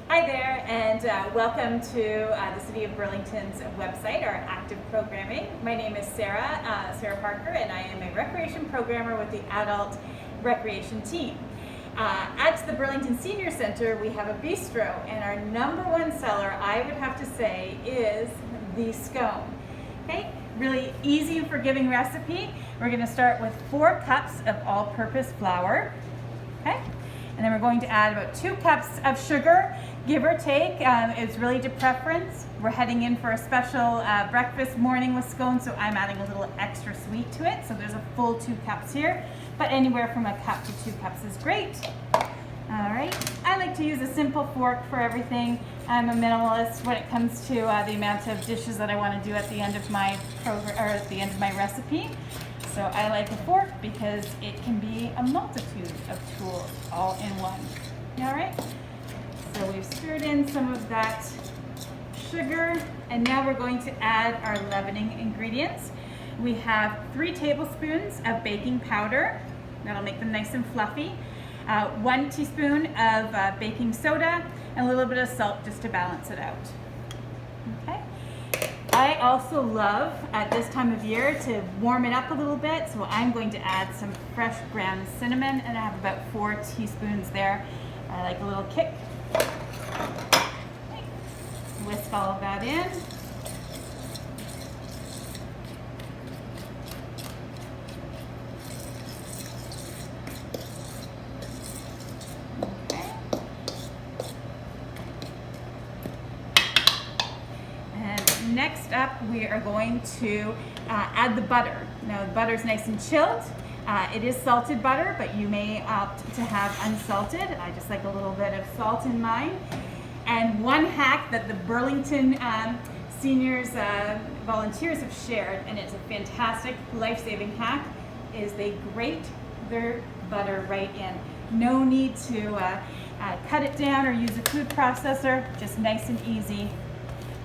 Hi there, and welcome to the City of Burlington's website, our active programming. My name is Sara Parker, and I am a recreation programmer with the adult recreation team. At the Burlington Senior Center, we have a bistro, and our number one seller, I would have to say, is the scone. Okay, really easy and forgiving recipe. We're going to start with 4 cups of all-purpose flour. Okay. And then we're going to add about 2 cups of sugar, give or take. It's really to preference. We're heading in for a special breakfast morning with scones, so I'm adding a little extra sweet to it. So there's a full 2 cups here, but anywhere from a cup to 2 cups is great. All right, I like to use a simple fork for everything. I'm a minimalist when it comes to the amount of dishes that I want to do at the end of my program or at the end of my recipe. So I like a fork because it can be a multitude of tools all in one. All right, so we've stirred in some of that sugar, and now we're going to add our leavening ingredients. We have 3 tablespoons of baking powder. That'll make them nice and fluffy. 1 teaspoon of baking soda, and a little bit of salt just to balance it out. Okay. I also love at this time of year to warm it up a little bit, so I'm going to add some fresh ground cinnamon, and I have about 4 teaspoons there. I like a little kick. Okay. Whisk all of that in. Next up, we are going to add the butter. Now, the butter's nice and chilled. It is salted butter, but you may opt to have unsalted. I just like a little bit of salt in mine. And one hack that the Burlington seniors volunteers have shared, and it's a fantastic life-saving hack, is they grate their butter right in. No need to cut it down or use a food processor, just nice and easy.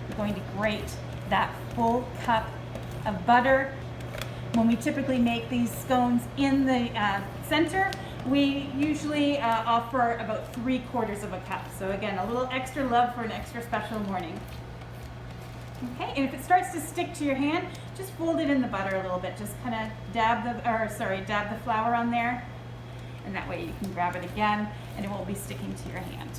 We're going to grate that full cup of butter. When we typically make these scones in the center, we usually offer about 3/4 of a cup. So again, a little extra love for an extra special morning. Okay, and if it starts to stick to your hand, just fold it in the butter a little bit. Just kind of dab the flour on there, and that way you can grab it again, and it won't be sticking to your hand.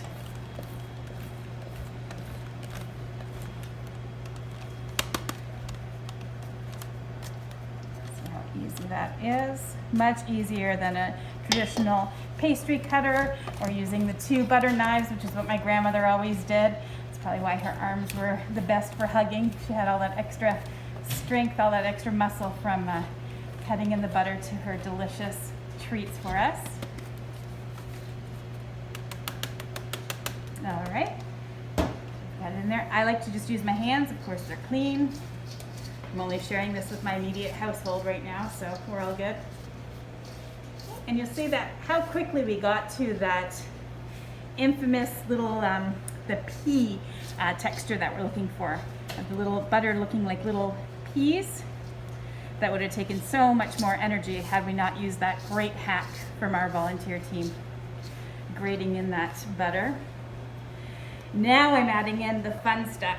Easy that is. Much easier than a traditional pastry cutter or using the 2 butter knives, which is what my grandmother always did. It's probably why her arms were the best for hugging. She had all that extra strength, all that extra muscle from cutting in the butter to her delicious treats for us. All right, got it in there. I like to just use my hands. Of course, they're clean. I'm only sharing this with my immediate household right now, so we're all good. And you'll see that how quickly we got to that infamous little, the pea texture that we're looking for. The little butter looking like little peas. That would have taken so much more energy had we not used that great hack from our volunteer team, grating in that butter. Now I'm adding in the fun stuff.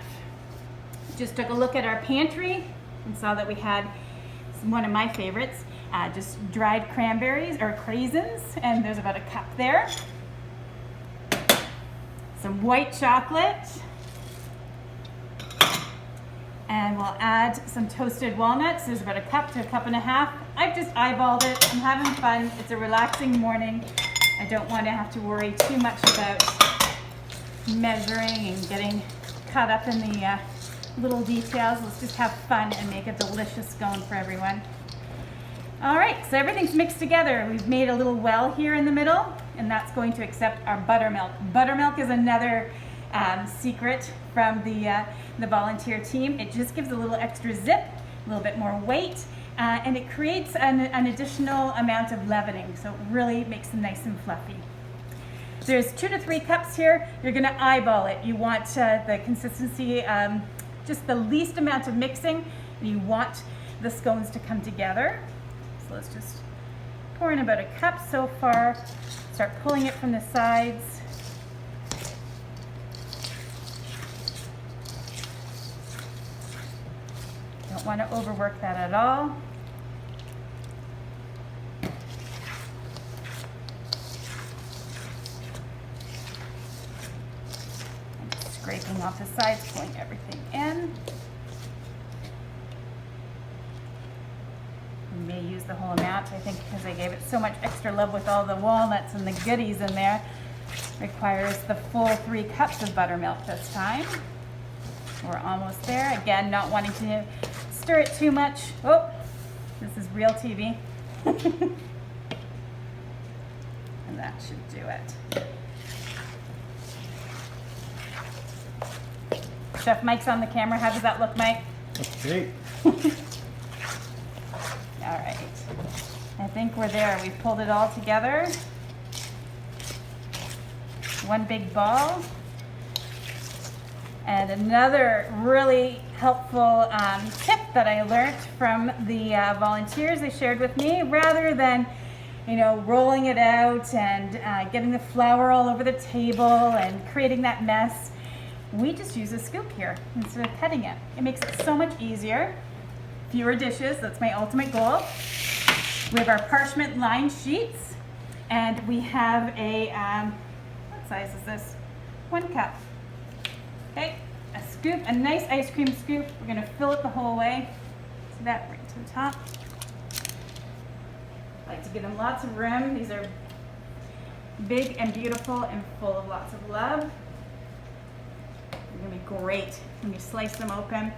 Just took a look at our pantry and saw that we had one of my favorites, just dried cranberries or craisins, and there's about a cup there. Some white chocolate, and we'll add some toasted walnuts. There's about a cup to a cup and a half. I've just eyeballed it. I'm having fun. It's a relaxing morning. I don't want to have to worry too much about measuring and getting caught up in the little details. Let's just have fun and make a delicious scone for everyone. All right, so everything's mixed together. We've made a little well here in the middle, and that's going to accept our buttermilk. Buttermilk is another secret from the volunteer team. It just gives a little extra zip, a little bit more weight, and it creates an additional amount of leavening, so it really makes them nice and fluffy. There's 2 to 3 cups here. You're gonna eyeball it. You want the consistency, just the least amount of mixing. You want the scones to come together. So let's just pour in about a cup so far. Start pulling it from the sides. Don't want to overwork that at all. I'm just scraping off the sides, pulling everything in. You may use the whole amount, I think, because I gave it so much extra love with all the walnuts and the goodies in there. Requires the full 3 cups of buttermilk this time. We're almost there. Again, not wanting to stir it too much. Oh, this is real TV. And that should do it. Chef Mike's on the camera. How does that look, Mike? That's great. All right. I think we're there. We've pulled it all together. One big ball. And another really helpful tip that I learned from the volunteers they shared with me, rather than, you know, rolling it out and getting the flour all over the table and creating that mess, we just use a scoop here instead of petting it. It makes it so much easier. Fewer dishes, that's my ultimate goal. We have our parchment lined sheets, and we have a, what size is this? 1 cup. Okay, a scoop, a nice ice cream scoop. We're gonna fill it the whole way. See that right to the top. I like to give them lots of room. These are big and beautiful and full of lots of love. They're gonna be great when you slice them open.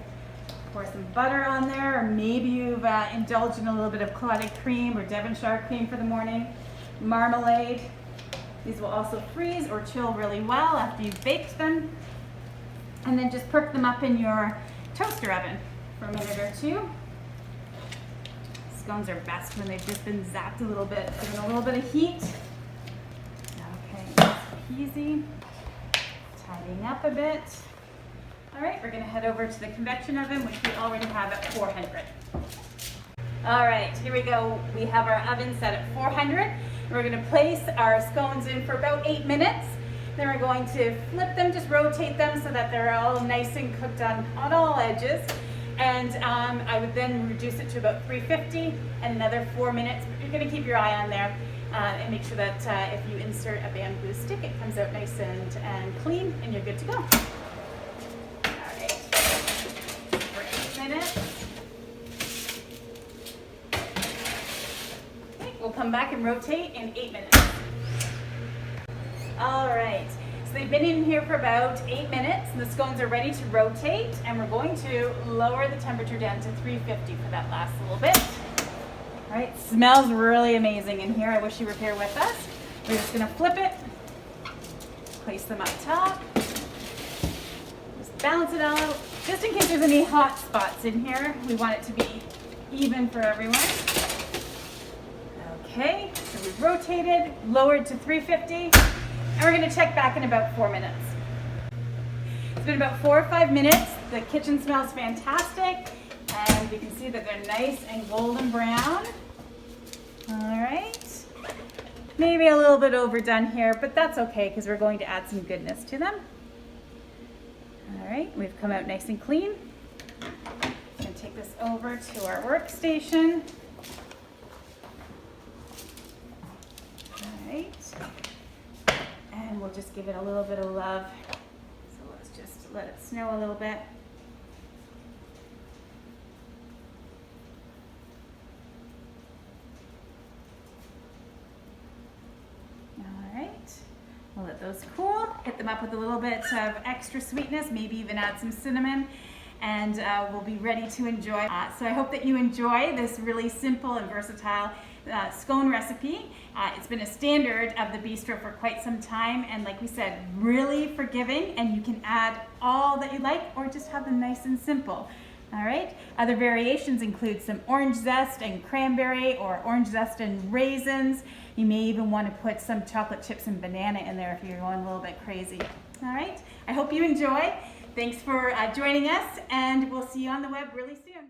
Pour some butter on there, or maybe you've indulged in a little bit of clotted cream or Devonshire cream for the morning. Marmalade. These will also freeze or chill really well after you've baked them. And then just perk them up in your toaster oven for a minute or 2. Scones are best when they've just been zapped a little bit, given a little bit of heat. Okay, easy. Tidying up a bit. All right, we're gonna head over to the convection oven, which we already have at 400. All right, here we go. We have our oven set at 400. We're gonna place our scones in for about 8 minutes. Then we're going to flip them, just rotate them so that they're all nice and cooked on all edges. And I would then reduce it to about 350 and another 4 minutes. But you're gonna keep your eye on there and make sure that if you insert a bamboo stick, it comes out nice and clean, and you're good to go. We'll come back and rotate in 8 minutes. All right, so they've been in here for about 8 minutes, and the scones are ready to rotate, and we're going to lower the temperature down to 350 for that last little bit. All right, smells really amazing in here. I wish you were here with us. We're just gonna flip it, place them up top, just balance it out. Just in case there's any hot spots in here, we want it to be even for everyone. Okay, so we've rotated, lowered to 350, and we're gonna check back in about 4 minutes. It's been about 4 or 5 minutes. The kitchen smells fantastic, and you can see that they're nice and golden brown. All right, maybe a little bit overdone here, but that's okay because we're going to add some goodness to them. All right, we've come out nice and clean. I'm gonna take this over to our workstation. All right, and we'll just give it a little bit of love. So let's just let it snow a little bit. All right, we'll let those cool. Hit them up with a little bit of extra sweetness, maybe even add some cinnamon, and we'll be ready to enjoy. So I hope that you enjoy this really simple and versatile scone recipe. It's been a standard of the bistro for quite some time, and like we said, really forgiving, and you can add all that you like or just have them nice and simple. All right, other variations include some orange zest and cranberry, or orange zest and raisins. You may even want to put some chocolate chips and banana in there if you're going a little bit crazy. All right, I hope you enjoy. Thanks for joining us, and we'll see you on the web really soon.